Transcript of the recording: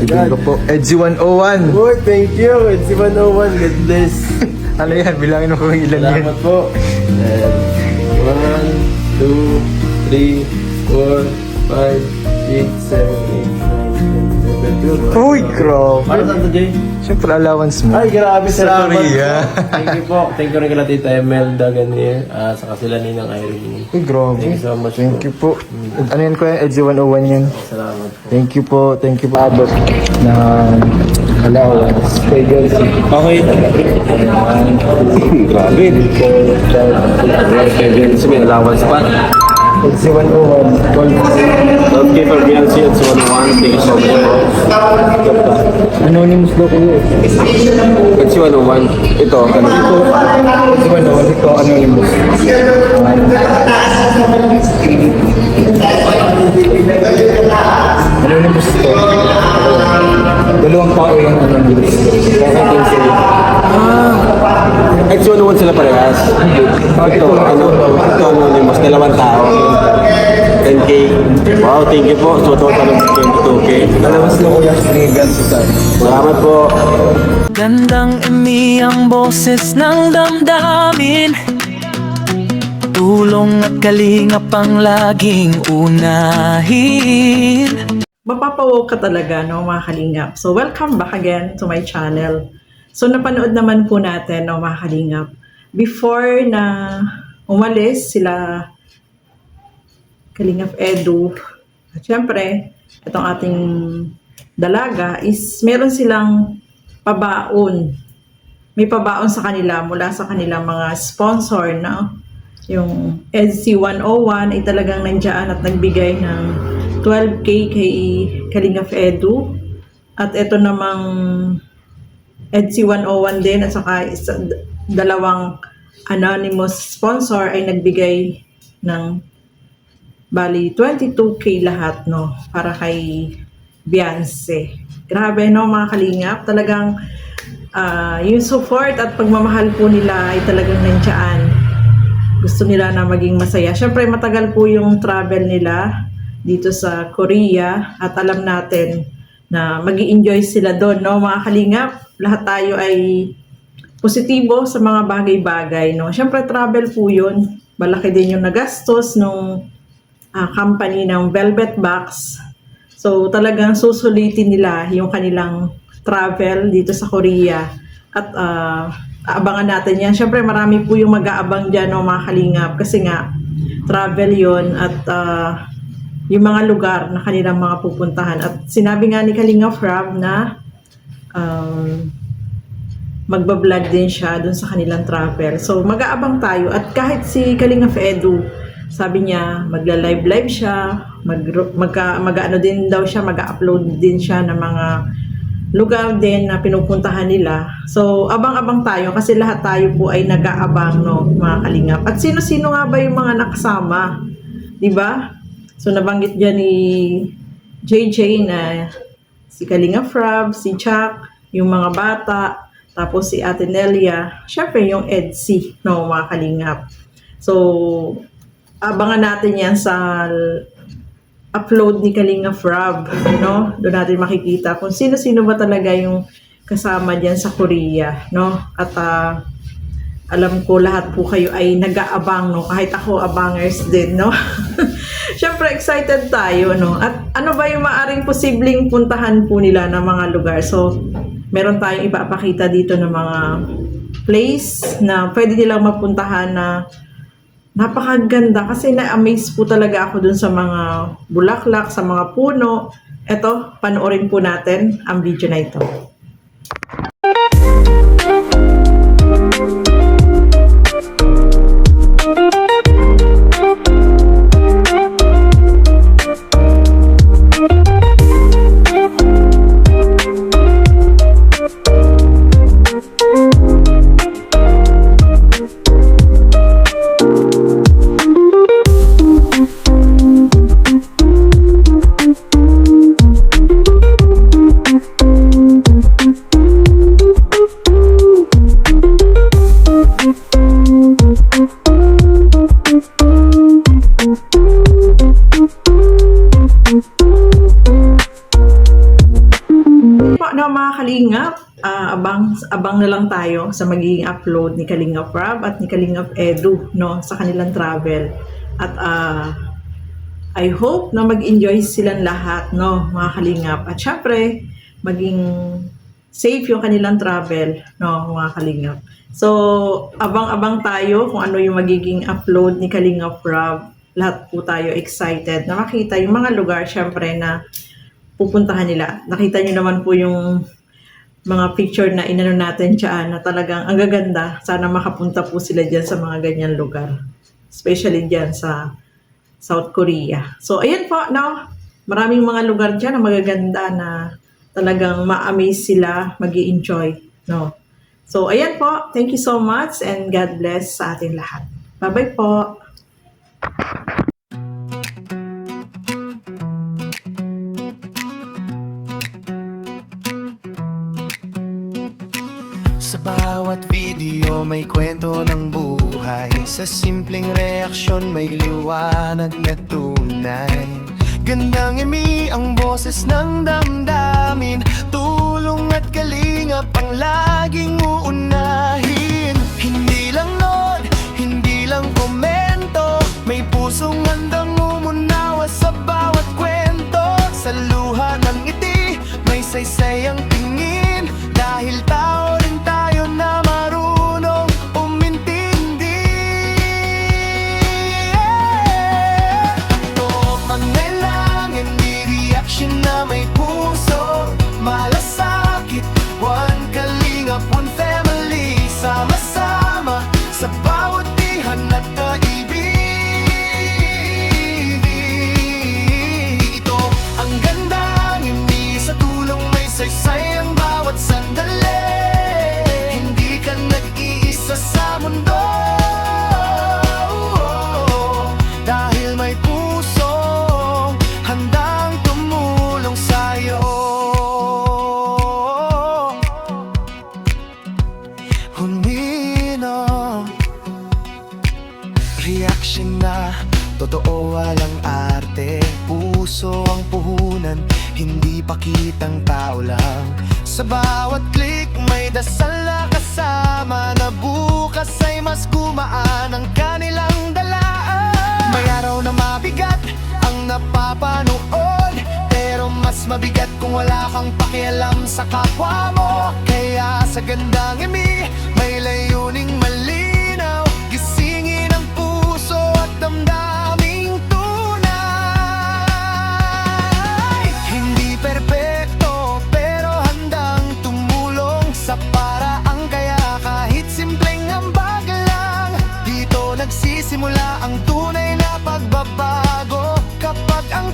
Bibigyan ko po. Edgy 101. Oh, thank you. It's 101. God bless. Ano yan? Bilangin mo kung ilan yan. Salamat po. 1, 2, 3, 4, 5, 6, 7, 8, 9, 10, 11, 12. Uy, grabe. Para saan to, Jay? Siyempre, allowance mo. Ay, grabe. Sa Salamat. Korea. Thank you po. Thank you rin kila Tita Emelda Ganier. Saka sila Ninang Irene. Uy, grabe. Thank you so much Thank po. you po. Ano yan ko yan? Edgy 101 yan. Salamat po. Thank you po. Thank you po. Abot na allowance. Kay Josie. Okay. Grabe. May allowance pa. Edgy 101. Okay, for BLC at 101. Thank you so much po. Anonymous daw kayo. At 101. Ito, ano? Edgy 101. Ito, anonymous. Anonymous ito. Dalawang tao yung anonymous. At 101 sila parehas. Ito, ano? Ito, anonymous. Dalawang tao. 10K. Wow, thank you po. So, total of 22K. Dalawang sila kuya. Regal sa Salamat po. Gandang imi ang boses ng damdamin. Tulong at kalingap ang laging unahin. Mapapawaw ka talaga, no, mga kalingap. So, welcome back again to my channel. So, napanood naman po natin, no, mga kalingap. Before na umalis sila Kalingap Edu, at syempre, itong ating dalaga is meron silang pabaon. May pabaon sa kanila mula sa kanilang mga sponsor, no? Yung EDC 101 ay talagang nandiyan at nagbigay ng 12K kay Kalingap Edu. At ito namang EDC 101 din at saka dalawang anonymous sponsor ay nagbigay ng bali 22K lahat, no, para kay Beyonce. Grabe, no, mga kalingap. Talagang yung support at pagmamahal po nila ay talagang nandiyan. Gusto nila na maging masaya. Siyempre, matagal po yung travel nila dito sa Korea at alam natin na mag-i-enjoy sila doon, no, mga kalingap. Lahat tayo ay positibo sa mga bagay-bagay, no. Siyempre, travel po yun. Malaki din yung nagastos nung company ng Velvet Box. So, talagang susulitin nila yung kanilang travel dito sa Korea. At aabangan natin yan. Siyempre, marami po yung mag-aabang dyan, no, mga kalingap. Kasi nga, travel yon at yung mga lugar na kanilang mga pupuntahan. At sinabi nga ni Kalingap Rob na magbablog din siya dun sa kanilang travel. So, mag-aabang tayo. At kahit si Kalingap Edu, sabi niya, magla-live siya, mag-ano din daw siya, mag-upload din siya ng mga lugar din na pinupuntahan nila. So, abang-abang tayo kasi lahat tayo po ay nag-aabang, no, mga kalingap. At sino-sino nga ba yung mga nakasama? Diba? So, nabanggit dyan ni JJ na si Kalingap Rob, si Chuck, yung mga bata, tapos si Ate Nelia, syempre yung EDC, no, mga kalingap. So, abangan natin yan sa upload ni Kalingap Rob, no? Doon natin makikita kung sino-sino ba talaga yung kasama diyan sa Korea, no? At alam ko lahat po kayo ay nag-aabang, no? Kahit ako, abangers din, no? Siyempre, excited tayo, no? At ano ba yung maaring posibleng puntahan po nila ng mga lugar? So, meron tayong ipapakita dito ng mga place na pwede nilang mapuntahan na napakaganda kasi na-amaze po talaga ako dun sa mga bulaklak, sa mga puno. Eto, panoorin po natin ang video na ito. no, mga kalingap, abang na lang tayo sa magiging upload ni Kalingap Rob at ni Kalingap Edu, no, sa kanilang travel. At I hope na mag-enjoy silang lahat, no, mga kalingap. At syempre, maging safe yung kanilang travel, no, mga kalingap. So, abang-abang tayo kung ano yung magiging upload ni Kalingap Rob. Lahat po tayo excited na makita yung mga lugar, syempre, na pupuntahan nila. Nakita nyo naman po yung mga picture na inano natin dyan na talagang ang gaganda. Sana makapunta po sila dyan sa mga ganyan lugar. Especially dyan sa South Korea. So, ayan po, no? Maraming mga lugar dyan na magaganda na talagang ma-amaze sila, mag-i-enjoy, no? So, ayan po. Thank you so much and God bless sa ating lahat. Bye-bye po. Sa bawat video may kwento ng buhay. Sa simpleng reaksyon may liwanag na tunay. Gandang imi ang boses ng damdamin. Tulong at kalingap ang laging uunahin. Hindi lang nod, hindi lang komento. May pusong handang umunawa sa bawat kwento. Sa luha ng ngiti, may saysay ang tingin. Dahil tao rin tayo na marunong umintindi. Ito pangalangin, di reaction na may puso. Malasakit, one kalingap, one family. Sama-sama sa bawat dihan at kaibig. Ito ang ganda, hindi sa tulong may saysay ang bawat sandali. Hindi ka nag-iisa sa mundo, dahil may puso handang tumulong sa'yo. Humino, reaction na totoo, walang arte. Puso ang puhunan, hindi pakitang tao lang. Sa bawat click may dasal na kasama, na bukas ay mas gumaan ang kanilang dalaan. May araw na mabigat ang napapanood, pero mas mabigat kung wala kang pakialam sa kapwa mo. Kaya sa gandang imi may layuning malinaw, gisingin ang puso at damdaming tunay. Hindi perpekto pero handang tumulong sa paraang, kaya kahit simpleng ambag lang, dito nagsisimula ang tunay na pagbabago. Kapag ang